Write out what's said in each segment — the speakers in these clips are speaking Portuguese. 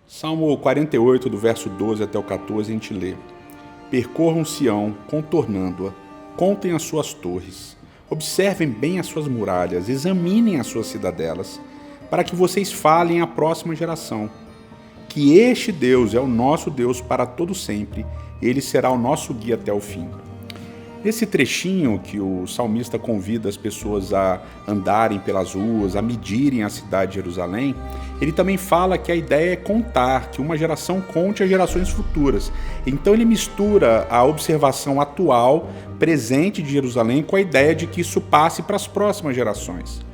Salmo 48, do verso 12 até o 14, a gente lê: Percorram Sião, contornando-a, contem as suas torres, observem bem as suas muralhas, examinem as suas cidadelas, para que vocês falem à próxima geração que este Deus é o nosso Deus para todo sempre, ele será o nosso guia até o fim. Nesse trechinho que o salmista convida as pessoas a andarem pelas ruas, a medirem a cidade de Jerusalém, ele também fala que a ideia é contar, que uma geração conte as gerações futuras. Então ele mistura a observação atual, presente de Jerusalém, com a ideia de que isso passe para as próximas gerações.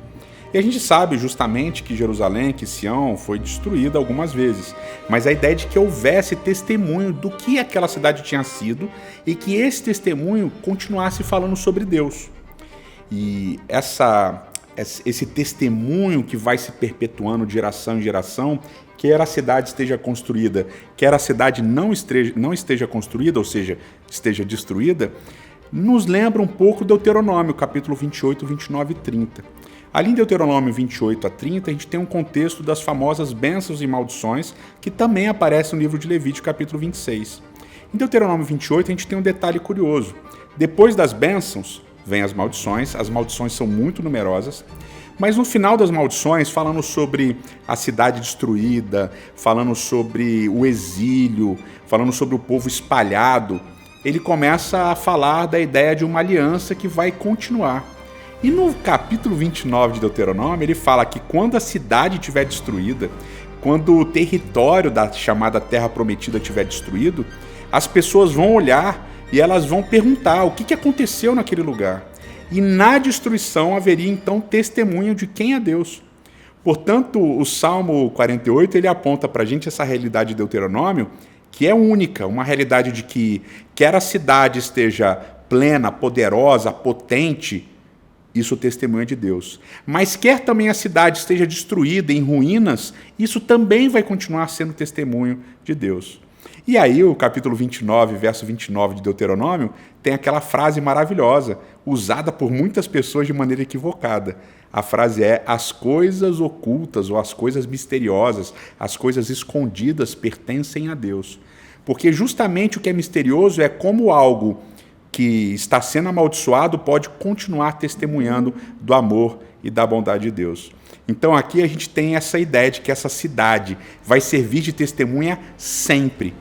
E a gente sabe justamente que Jerusalém, que Sião, foi destruída algumas vezes, mas a ideia de que houvesse testemunho do que aquela cidade tinha sido e que esse testemunho continuasse falando sobre Deus. E esse testemunho que vai se perpetuando de geração em geração, quer a cidade esteja construída, quer a cidade não esteja construída, ou seja, esteja destruída, nos lembra um pouco Deuteronômio, capítulo 28, 29 e 30. Ali em Deuteronômio 28 a 30, a gente tem um contexto das famosas bênçãos e maldições, que também aparece no livro de Levítico, capítulo 26. Em Deuteronômio 28, a gente tem um detalhe curioso. Depois das bênçãos, vem as maldições são muito numerosas, mas no final das maldições, falando sobre a cidade destruída, falando sobre o exílio, falando sobre o povo espalhado, ele começa a falar da ideia de uma aliança que vai continuar. E no capítulo 29 de Deuteronômio, ele fala que quando a cidade estiver destruída, quando o território da chamada Terra Prometida estiver destruído, as pessoas vão olhar e elas vão perguntar o que aconteceu naquele lugar. E na destruição haveria então testemunho de quem é Deus. Portanto, o Salmo 48 ele aponta para a gente essa realidade de Deuteronômio, que é única, uma realidade de que quer a cidade esteja plena, poderosa, potente, isso testemunha de Deus. Mas quer também a cidade esteja destruída, em ruínas, isso também vai continuar sendo testemunho de Deus. E aí o capítulo 29, verso 29 de Deuteronômio, tem aquela frase maravilhosa, usada por muitas pessoas de maneira equivocada. A frase é: as coisas ocultas ou as coisas misteriosas, as coisas escondidas pertencem a Deus. Porque justamente o que é misterioso é como algo que está sendo amaldiçoado pode continuar testemunhando do amor e da bondade de Deus. Então aqui a gente tem essa ideia de que essa cidade vai servir de testemunha sempre.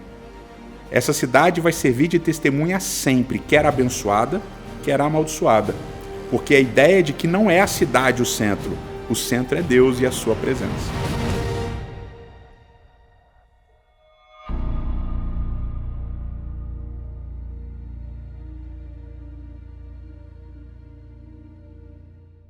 Essa cidade vai servir de testemunha sempre, quer abençoada, quer amaldiçoada. Porque a ideia é de que não é a cidade o centro é Deus e a sua presença.